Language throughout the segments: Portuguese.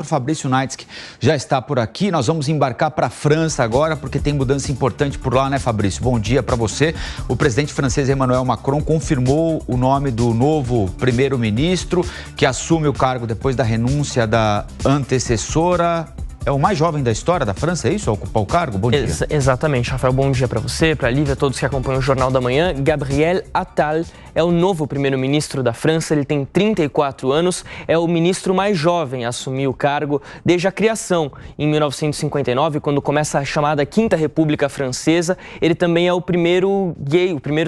O Fabrício Naitsky já está por aqui. Nós vamos embarcar para a França agora, porque tem mudança importante por lá, né, Fabrício? Bom dia para você. O presidente francês Emmanuel Macron confirmou o nome do novo primeiro-ministro, que assume o cargo depois da renúncia da antecessora. É o mais jovem da história da França, é isso? A ocupar o cargo? Bom dia. Exatamente, Rafael. Bom dia para você, para a Lívia, todos que acompanham o Jornal da Manhã. Gabriel Attal é o novo primeiro-ministro da França. Ele tem 34 anos, é o ministro mais jovem a assumir o cargo desde a criação, em 1959, quando começa a chamada Quinta República Francesa. Ele também é o primeiro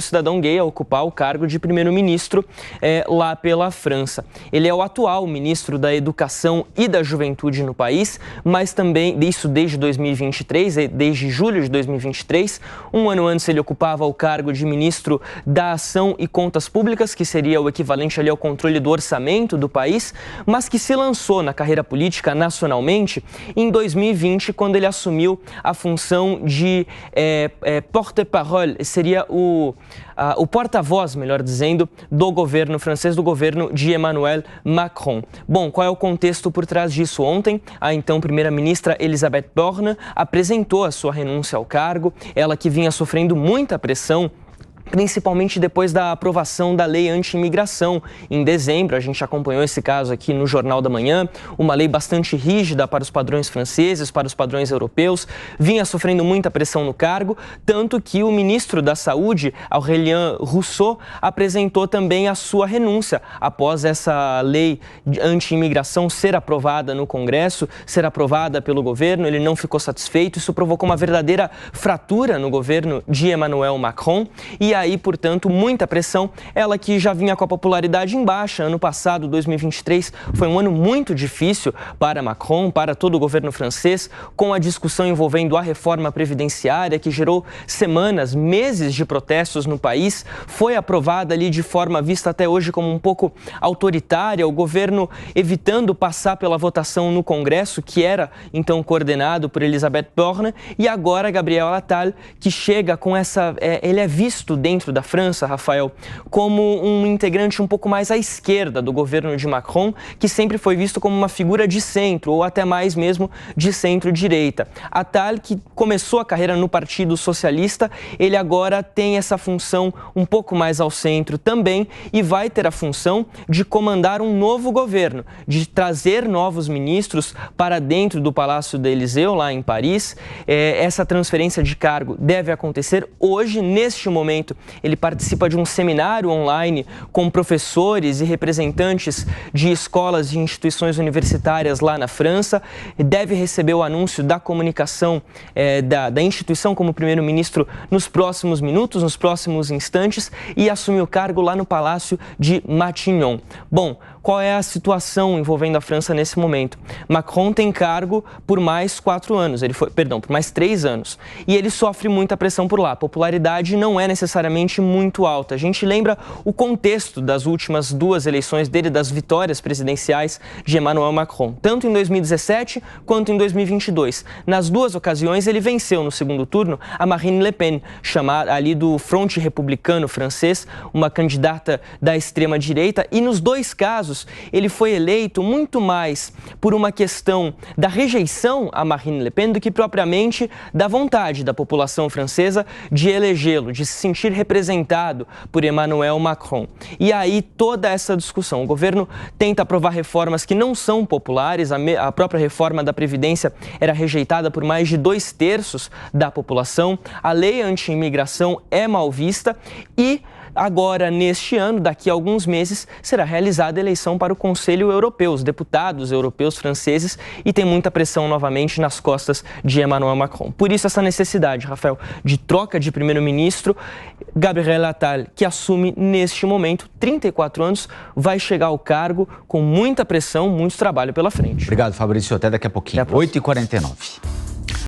cidadão gay a ocupar o cargo de primeiro-ministro lá pela França. Ele é o atual ministro da Educação e da Juventude no país, mas também, isso desde 2023, desde julho de 2023. Um ano antes ele ocupava o cargo de ministro da Ação e Contas Públicas, que seria o equivalente ali ao controle do orçamento do país, mas que se lançou na carreira política nacionalmente em 2020, quando ele assumiu a função de porte-parole, seria o porta-voz, melhor dizendo, do governo francês, do governo de Emmanuel Macron. Bom, qual é o contexto por trás disso? Ontem, a então primeira-ministra Elisabeth Borne apresentou a sua renúncia ao cargo, ela que vinha sofrendo muita pressão, principalmente depois da aprovação da lei anti-imigração. Em dezembro, a gente acompanhou esse caso aqui no Jornal da Manhã, uma lei bastante rígida para os padrões franceses, para os padrões europeus, vinha sofrendo muita pressão no cargo, tanto que o ministro da Saúde, Aurélien Rousseau, apresentou também a sua renúncia após essa lei anti-imigração ser aprovada no Congresso, ser aprovada pelo governo. Ele não ficou satisfeito, isso provocou uma verdadeira fratura no governo de Emmanuel Macron e aí, portanto, muita pressão. Ela que já vinha com a popularidade em baixa. Ano passado, 2023, foi um ano muito difícil para Macron, para todo o governo francês, com a discussão envolvendo a reforma previdenciária, que gerou semanas, meses de protestos no país. Foi aprovada ali de forma vista até hoje como um pouco autoritária, o governo evitando passar pela votação no Congresso, que era então coordenado por Elisabeth Borne, e agora Gabriel Attal, que chega com essa... ele é visto dentro da França, Rafael, como um integrante um pouco mais à esquerda do governo de Macron, que sempre foi visto como uma figura de centro, ou até mais mesmo de centro-direita. Attal, que começou a carreira no Partido Socialista, ele agora tem essa função um pouco mais ao centro também e vai ter a função de comandar um novo governo, de trazer novos ministros para dentro do Palácio do Élysée, lá em Paris. Essa transferência de cargo deve acontecer hoje, neste momento. Ele participa de um seminário online com professores e representantes de escolas e instituições universitárias lá na França. Deve receber o anúncio da comunicação da instituição como primeiro-ministro nos próximos minutos, nos próximos instantes, e assumir o cargo lá no Palácio de Matignon. Bom, qual é a situação envolvendo a França nesse momento? Macron tem cargo por mais 4 anos, por mais 3 anos, e ele sofre muita pressão por lá. A popularidade não é necessariamente muito alta. A gente lembra o contexto das últimas 2 eleições dele, das vitórias presidenciais de Emmanuel Macron, tanto em 2017 quanto em 2022. Nas 2 ocasiões, ele venceu no segundo turno a Marine Le Pen, chamada ali do Fronte Republicano francês, uma candidata da extrema-direita, e nos 2 casos ele foi eleito muito mais por uma questão da rejeição a Marine Le Pen do que propriamente da vontade da população francesa de elegê-lo, de se sentir representado por Emmanuel Macron. E aí toda essa discussão, o governo tenta aprovar reformas que não são populares, a própria reforma da Previdência era rejeitada por mais de 2/3 da população, a lei anti-imigração é mal vista e agora, neste ano, daqui a alguns meses, será realizada a eleição para o Conselho Europeu, os deputados europeus franceses, e tem muita pressão novamente nas costas de Emmanuel Macron. Por isso, essa necessidade, Rafael, de troca de primeiro-ministro. Gabriel Attal, que assume neste momento, 34 anos, vai chegar ao cargo com muita pressão, muito trabalho pela frente. Obrigado, Fabrício. Até daqui a pouquinho. 8h49.